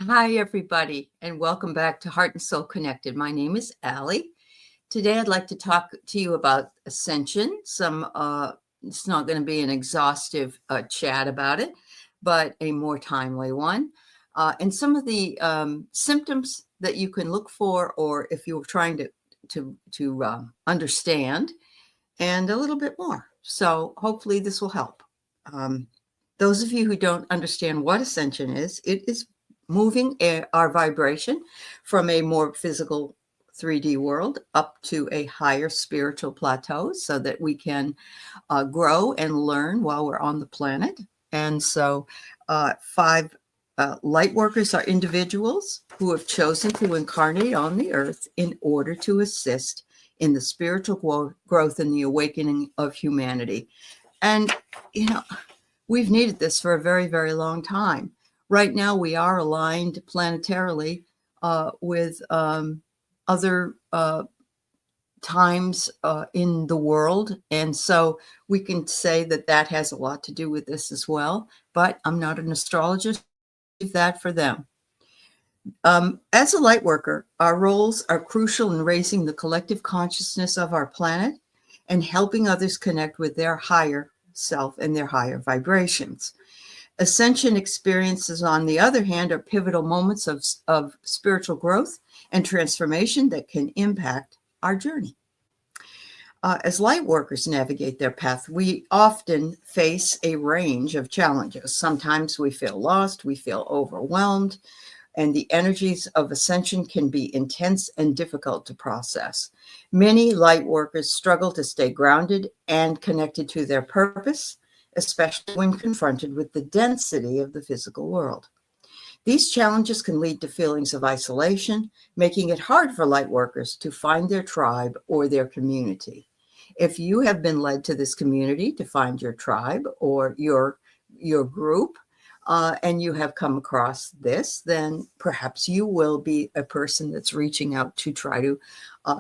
Hi, everybody, and welcome back to Heart and Soul Connected. My name is Allie. Today, I'd like to talk to you about Ascension. It's not going to be an exhaustive chat about it, but a more timely one. And some of the symptoms that you can look for, or if you're trying to understand, and a little bit more. So, hopefully, this will help. Um, those of you who don't understand what Ascension is, it is moving our vibration from a more physical 3D world up to a higher spiritual plateau so that we can grow and learn while we're on the planet. And so, five light workers are individuals who have chosen to incarnate on the earth in order to assist in the spiritual growth and the awakening of humanity. And, you know, we've needed this for a very, very long time. Right now, we are aligned planetarily with other times in the world. And so we can say that that has a lot to do with this as well. But I'm not an astrologist. Leave that for them. As a light worker, our roles are crucial in raising the collective consciousness of our planet and helping others connect with their higher self and their higher vibrations. Ascension experiences, on the other hand, are pivotal moments of spiritual growth and transformation that can impact our journey. As light workers navigate their path, we often face a range of challenges. Sometimes we feel lost, we feel overwhelmed, and the energies of ascension can be intense and difficult to process. Many light workers struggle to stay grounded and connected to their purpose, especially when confronted with the density of the physical world. These challenges can lead to feelings of isolation, making it hard for light workers to find their tribe or their community. If you have been led to this community to find your tribe or your group, and you have come across this, then perhaps you will be a person that's reaching out to try to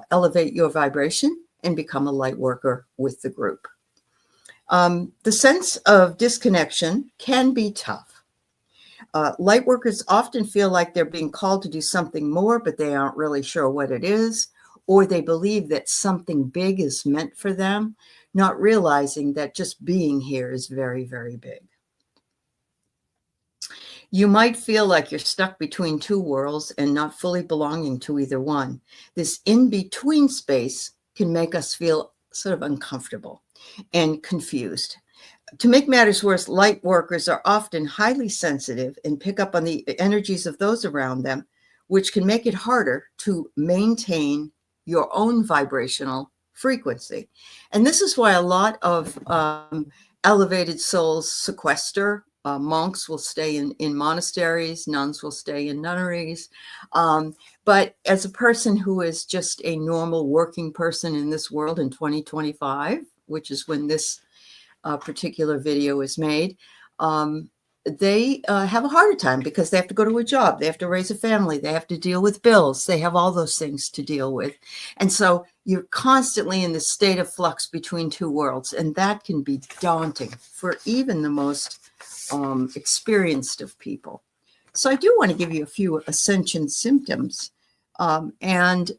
elevate your vibration and become a light worker with the group. The sense of disconnection can be tough. Light workers often feel like they're being called to do something more, but they aren't really sure what it is, or they believe that something big is meant for them, not realizing that just being here is very, very big. You might feel like you're stuck between two worlds and not fully belonging to either one. This in-between space can make us feel sort of uncomfortable and confused. To make matters worse, light workers are often highly sensitive and pick up on the energies of those around them, which can make it harder to maintain your own vibrational frequency. And this is why a lot of elevated souls sequester. Monks will stay in monasteries, nuns will stay in nunneries. But as a person who is just a normal working person in this world in 2025, which is when this particular video is made, they have a harder time because they have to go to a job, they have to raise a family, they have to deal with bills, they have all those things to deal with. And so you're constantly in this state of flux between two worlds, and that can be daunting for even the most experienced of people. So I do want to give you a few ascension symptoms. And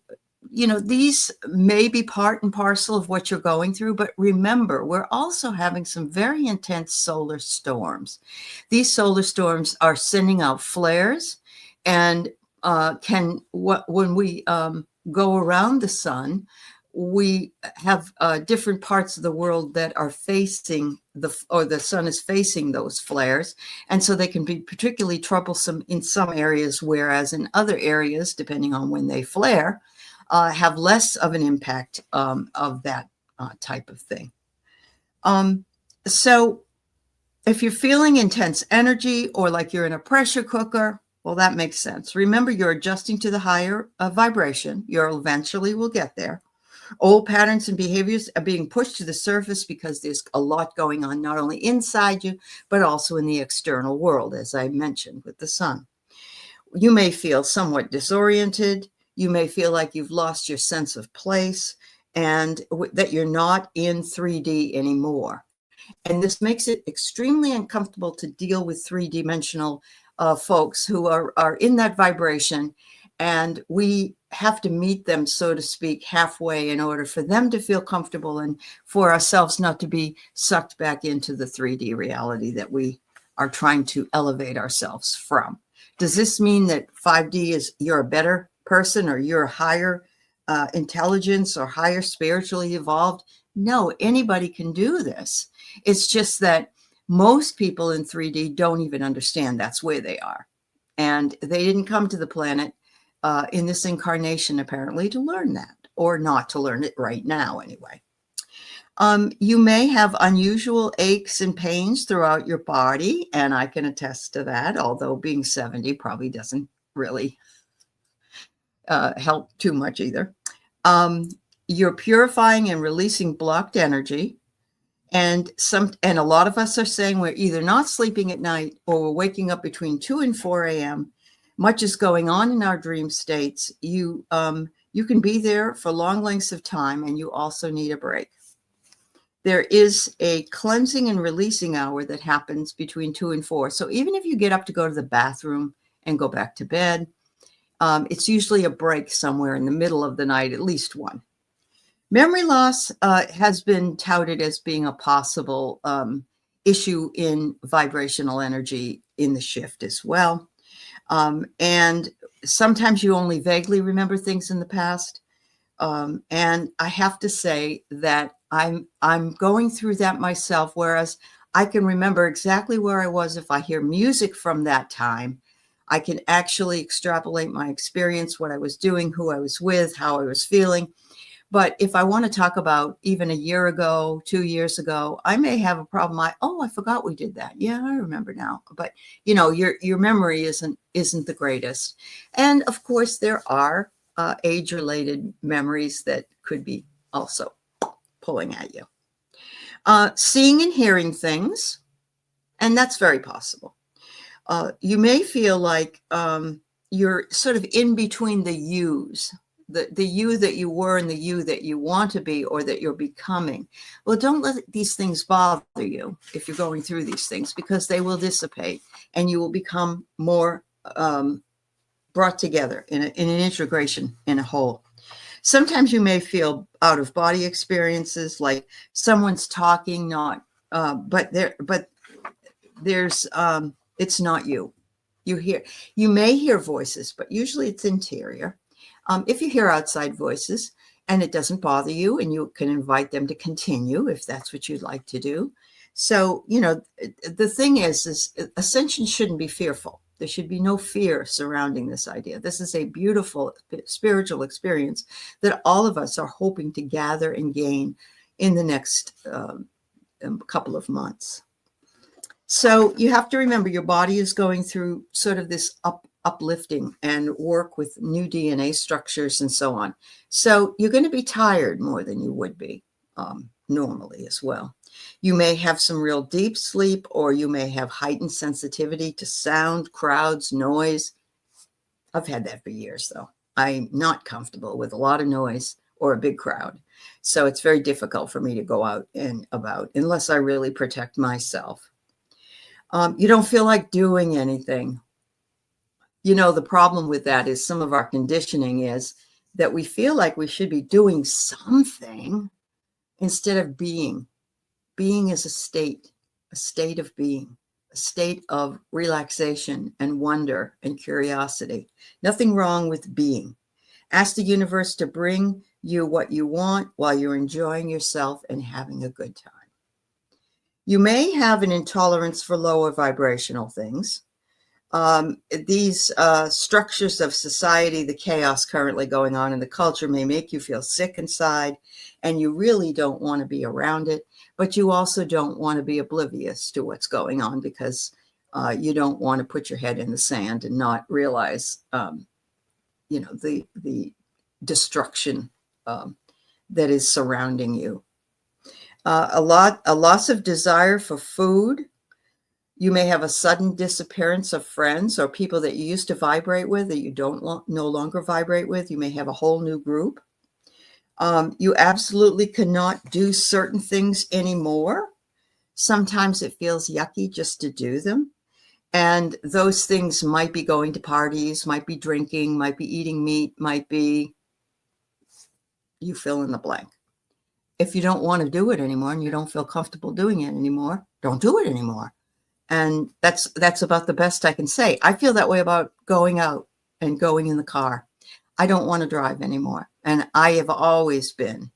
these may be part and parcel of what you're going through, but remember, we're also having some very intense solar storms. These solar storms are sending out flares, and when we go around the sun, we have different parts of the world that are facing the sun is facing those flares. And so they can be particularly troublesome in some areas, whereas in other areas, depending on when they flare, have less of an impact of that type of thing. So if you're feeling intense energy or like you're in a pressure cooker, well, that makes sense. Remember, you're adjusting to the higher vibration. You eventually will get there. Old patterns and behaviors are being pushed to the surface because there's a lot going on, not only inside you, but also in the external world, as I mentioned with the sun. You may feel somewhat disoriented. You may feel like you've lost your sense of place and that you're not in 3D anymore. And this makes it extremely uncomfortable to deal with three-dimensional folks who are in that vibration, and we have to meet them, so to speak, halfway in order for them to feel comfortable and for ourselves not to be sucked back into the 3D reality that we are trying to elevate ourselves from. Does this mean that 5D is you're a better person or you're higher intelligence or higher spiritually evolved? No, anybody can do this. It's just that most people in 3D don't even understand that's where they are. And they didn't come to the planet in this incarnation, apparently, to learn that, or not to learn it right now, anyway. You may have unusual aches and pains throughout your body, and I can attest to that, although being 70 probably doesn't really help too much either. You're purifying and releasing blocked energy. And a lot of us are saying we're either not sleeping at night or we're waking up between 2 and 4 a.m. Much is going on in our dream states. You can be there for long lengths of time, and you also need a break. There is a cleansing and releasing hour that happens between 2 and 4. So even if you get up to go to the bathroom and go back to bed, it's usually a break somewhere in the middle of the night, at least one. Memory loss has been touted as being a possible issue in vibrational energy in the shift as well. And sometimes you only vaguely remember things in the past. And I have to say that I'm going through that myself, whereas I can remember exactly where I was if I hear music from that time. I can actually extrapolate my experience, what I was doing, who I was with, how I was feeling. But if I want to talk about even a year ago, 2 years ago, I may have a problem. I forgot we did that. Yeah, I remember now. But your memory isn't the greatest. And of course, there are age-related memories that could be also pulling at you. Seeing and hearing things, and that's very possible. You may feel like you're sort of in between the yous. The you that you were and the you that you want to be or that you're becoming. Well, don't let these things bother you if you're going through these things, because they will dissipate and you will become more brought together in an integration, in a whole. Sometimes you may feel out of body experiences, like someone's talking, but there's it's not you. You may hear voices, but usually it's interior. If you hear outside voices and it doesn't bother you, and you can invite them to continue if that's what you'd like to do. So, the thing is Ascension shouldn't be fearful. There should be no fear surrounding this idea. This is a beautiful spiritual experience that all of us are hoping to gather and gain in the next couple of months. So you have to remember your body is going through sort of this uplifting and work with new DNA structures and so on. So you're going to be tired more than you would be normally as well. You may have some real deep sleep, or you may have heightened sensitivity to sound, crowds, noise. I've had that for years, though. I'm not comfortable with a lot of noise or a big crowd. So it's very difficult for me to go out and about unless I really protect myself. You don't feel like doing anything. The problem with that is some of our conditioning is that we feel like we should be doing something instead of being. Being is a state of being, a state of relaxation and wonder and curiosity. Nothing wrong with being. Ask the universe to bring you what you want while you're enjoying yourself and having a good time. You may have an intolerance for lower vibrational things. These structures of society, the chaos currently going on in the culture, may make you feel sick inside, and you really don't want to be around it, but you also don't want to be oblivious to what's going on, because you don't want to put your head in the sand and not realize, the destruction that is surrounding you. A loss of desire for food. You may have a sudden disappearance of friends or people that you used to vibrate with that you no longer vibrate with. You may have a whole new group. You absolutely cannot do certain things anymore. Sometimes it feels yucky just to do them. And those things might be going to parties, might be drinking, might be eating meat, might be you fill in the blank. If you don't want to do it anymore and you don't feel comfortable doing it anymore, don't do it anymore. And that's about the best I can say. I feel that way about going out and going in the car. I don't want to drive anymore. And I have always been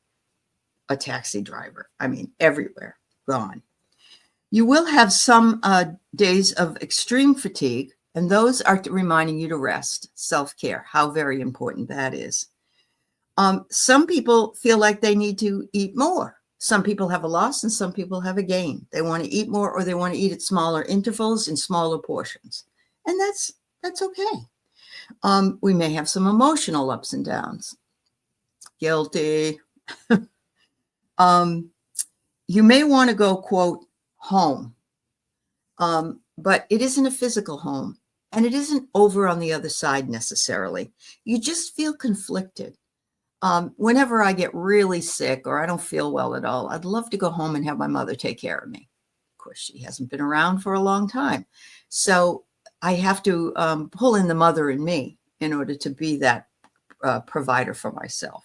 a taxi driver. I mean, everywhere, gone. You will have some days of extreme fatigue, and those are reminding you to rest, self-care, how very important that is. Some people feel like they need to eat more. Some people have a loss and some people have a gain. They want to eat more, or they want to eat at smaller intervals in smaller portions. And that's okay. We may have some emotional ups and downs. Guilty. You may want to go, quote, home. But it isn't a physical home, and it isn't over on the other side necessarily. You just feel conflicted. Whenever I get really sick or I don't feel well at all, I'd love to go home and have my mother take care of me. Of course, she hasn't been around for a long time. So I have to pull in the mother in me in order to be that provider for myself.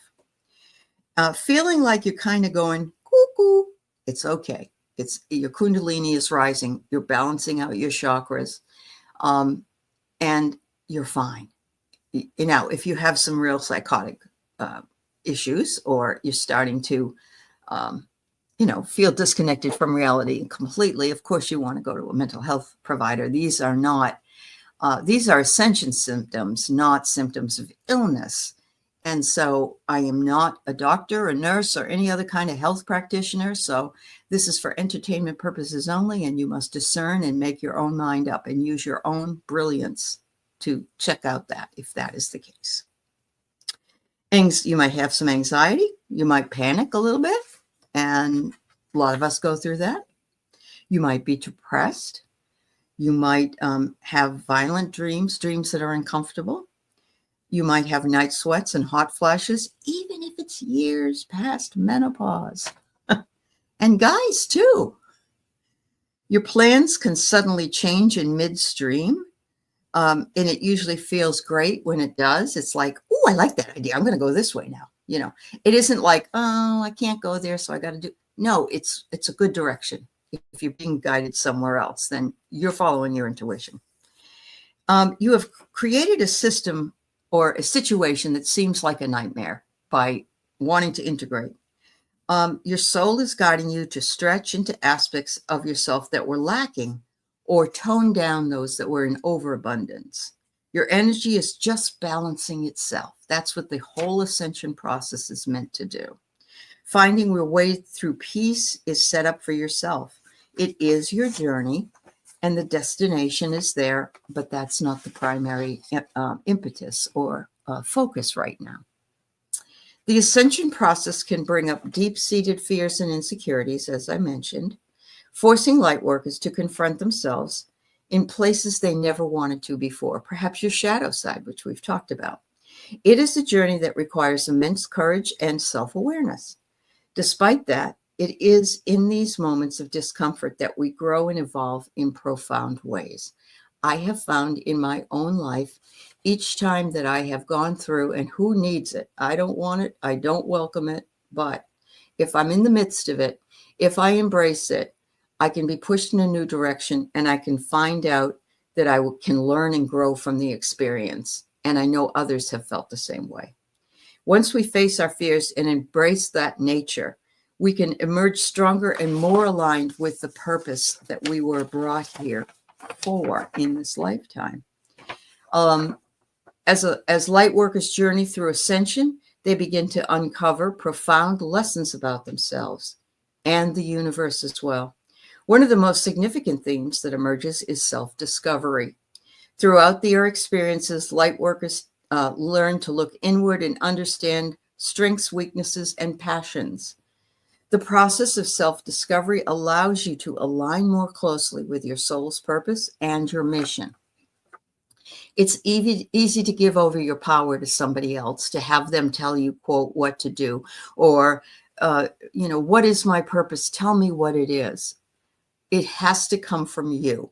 Feeling like you're kind of going, cuckoo, it's okay. It's your kundalini is rising. You're balancing out your chakras, and you're fine. You know, if you have some real psychotic issues, or you're starting to, feel disconnected from reality completely, of course, you want to go to a mental health provider. These are ascension symptoms, not symptoms of illness. And so I am not a doctor, a nurse, or any other kind of health practitioner. So this is for entertainment purposes only, and you must discern and make your own mind up and use your own brilliance to check out that, if that is the case. You might have some anxiety. You might panic a little bit, and a lot of us go through that. You might be depressed. You might have violent dreams that are uncomfortable. You might have night sweats and hot flashes, even if it's years past menopause. And guys, too. Your plans can suddenly change in midstream. And it usually feels great when it does. It's like, oh, I like that idea. I'm going to go this way now. You know, it isn't like, oh, I can't go there, so I got to do. No, it's a good direction. If you're being guided somewhere else, then you're following your intuition. You have created a system or a situation that seems like a nightmare by wanting to integrate. Your soul is guiding you to stretch into aspects of yourself that were lacking, or tone down those that were in overabundance. Your energy is just balancing itself. That's what the whole ascension process is meant to do. Finding your way through peace is set up for yourself. It is your journey, and the destination is there, but that's not the primary impetus or focus right now. The ascension process can bring up deep-seated fears and insecurities, as I mentioned, forcing Lightworkers to confront themselves in places they never wanted to before, perhaps your shadow side, which we've talked about. It is a journey that requires immense courage and self-awareness. Despite that, it is in these moments of discomfort that we grow and evolve in profound ways. I have found in my own life, each time that I have gone through, and who needs it? I don't want it. I don't welcome it. But if I'm in the midst of it, if I embrace it, I can be pushed in a new direction, and I can find out that I can learn and grow from the experience. And I know others have felt the same way. Once we face our fears and embrace that nature, we can emerge stronger and more aligned with the purpose that we were brought here for in this lifetime. As Lightworkers journey through ascension, they begin to uncover profound lessons about themselves and the universe as well. One of the most significant themes that emerges is self-discovery. Throughout their experiences, Lightworkers learn to look inward and understand strengths, weaknesses, and passions. The process of self-discovery allows you to align more closely with your soul's purpose and your mission. It's easy to give over your power to somebody else, to have them tell you, quote, what to do, or, what is my purpose? Tell me what it is. It has to come from you.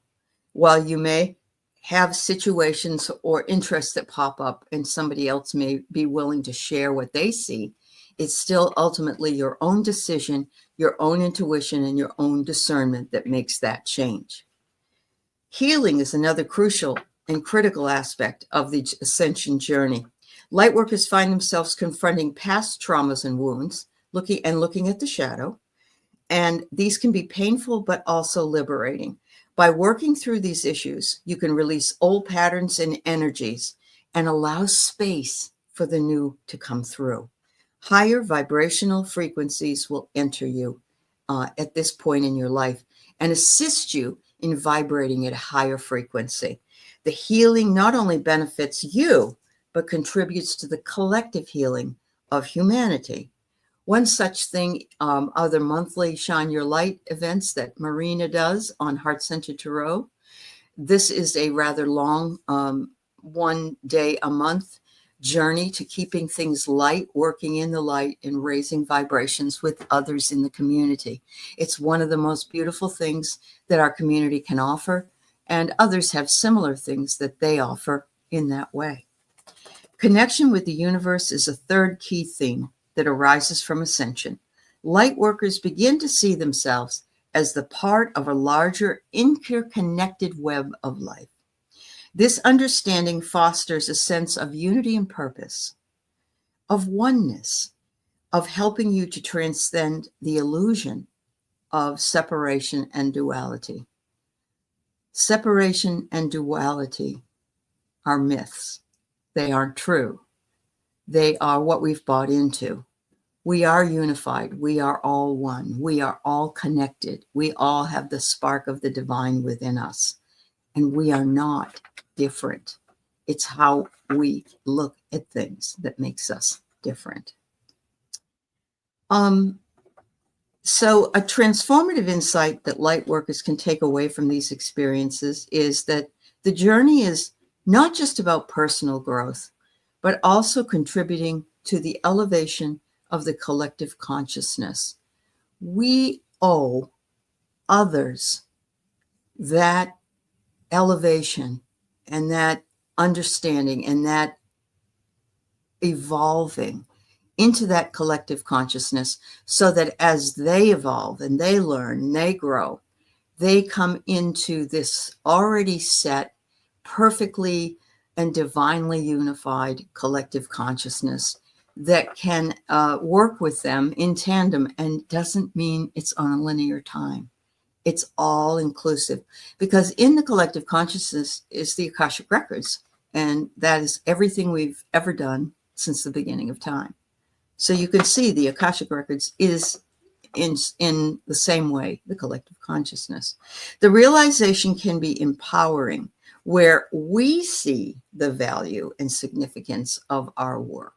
While you may have situations or interests that pop up and somebody else may be willing to share what they see, it's still ultimately your own decision, your own intuition, and your own discernment that makes that change. Healing is another crucial and critical aspect of the ascension journey. Lightworkers find themselves confronting past traumas and wounds, looking at the shadow, and these can be painful but also liberating. By working through these issues, you can release old patterns and energies and allow space for the new to come through. Higher vibrational frequencies will enter you at this point in your life and assist you in vibrating at a higher frequency. The healing not only benefits you, but contributes to the collective healing of humanity. One such thing are the monthly Shine Your Light events that Marina does on Heart Center Tarot. This is a rather long, 1 day a month journey to keeping things light, working in the light, and raising vibrations with others in the community. It's one of the most beautiful things that our community can offer, and others have similar things that they offer in that way. Connection with the universe is a third key theme that arises from ascension. Lightworkers begin to see themselves as the part of a larger, interconnected web of life. This understanding fosters a sense of unity and purpose, of oneness, of helping you to transcend the illusion of separation and duality. Separation and duality are myths. They aren't true. They are what we've bought into. We are unified. We are all one. We are all connected. We all have the spark of the divine within us. And we are not different. It's how we look at things that makes us different. So a transformative insight that Lightworkers can take away from these experiences is that the journey is not just about personal growth, but also contributing to the elevation of the collective consciousness. We owe others that elevation and that understanding and that evolving into that collective consciousness so that as they evolve and they learn and they grow, they come into this already set, perfectly and divinely unified collective consciousness that can work with them in tandem, and doesn't mean it's on a linear time. It's all inclusive, because in the collective consciousness is the Akashic records, and that is everything we've ever done since the beginning of time. So you can see the Akashic records is in the same way the collective consciousness. The realization can be empowering, where we see the value and significance of our work.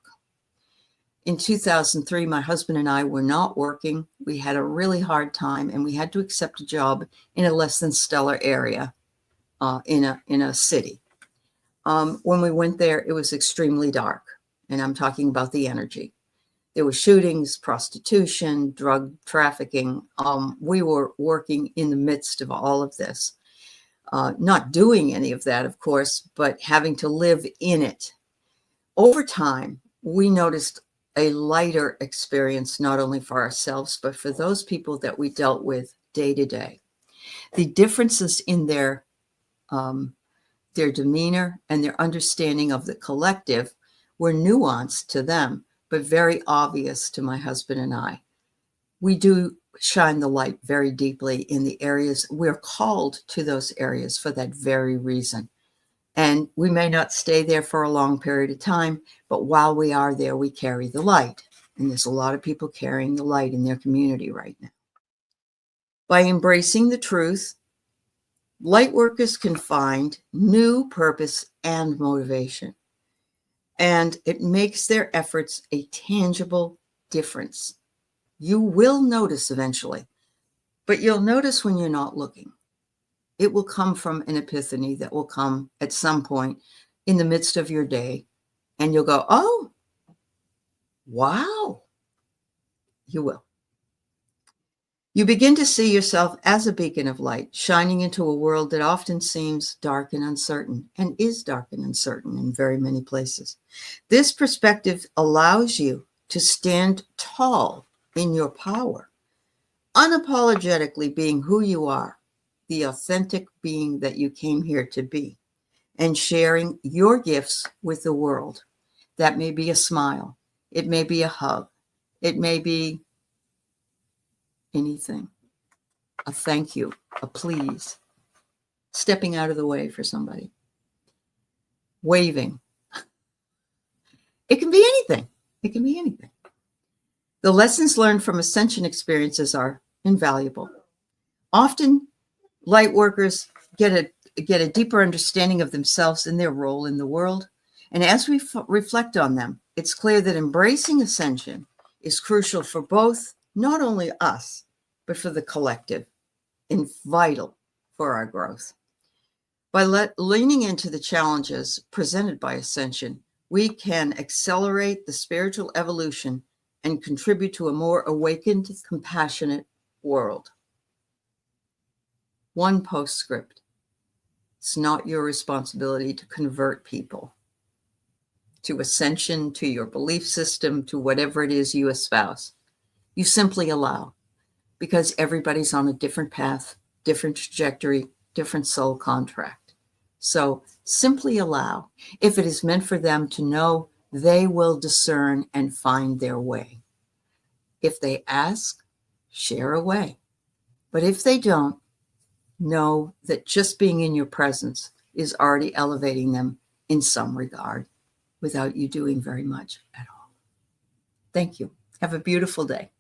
In 2003, my husband and I were not working. We had a really hard time, and we had to accept a job in a less than stellar area in a city. When we went there, it was extremely dark, and I'm talking about the energy. There were shootings, prostitution, drug trafficking. We were working in the midst of all of this, not doing any of that, of course, but having to live in it. Over time, we noticed a lighter experience, not only for ourselves, but for those people that we dealt with day to day. The differences in their demeanor and their understanding of the collective were nuanced to them, but very obvious to my husband and I. We do shine the light very deeply in the areas. We're called to those areas for that very reason. And we may not stay there for a long period of time, but while we are there, we carry the light. And there's a lot of people carrying the light in their community right now. By embracing the truth, Lightworkers can find new purpose and motivation. And it makes their efforts a tangible difference. You will notice eventually, but you'll notice when you're not looking. It will come from an epiphany that will come at some point in the midst of your day, and you'll go, oh, wow. You will. You begin to see yourself as a beacon of light, shining into a world that often seems dark and uncertain, and is dark and uncertain in very many places. This perspective allows you to stand tall in your power, unapologetically being who you are, the authentic being that you came here to be, and sharing your gifts with the world. That may be a smile, it may be a hug, it may be anything. A thank you, a please, stepping out of the way for somebody, waving. It can be anything. It can be anything. The lessons learned from Ascension experiences are invaluable. Often, light workers get a deeper understanding of themselves and their role in the world. And as we reflect on them, it's clear that embracing Ascension is crucial for both, not only us, but for the collective, and vital for our growth. By leaning into the challenges presented by Ascension, we can accelerate the spiritual evolution and contribute to a more awakened, compassionate world. One postscript. It's not your responsibility to convert people to Ascension, to your belief system, to whatever it is you espouse. You simply allow, because everybody's on a different path, different trajectory, different soul contract. So simply allow. If it is meant for them to know, they will discern and find their way. If they ask, share a way. But if they don't, know that just being in your presence is already elevating them in some regard without you doing very much at all. Thank you. Have a beautiful day.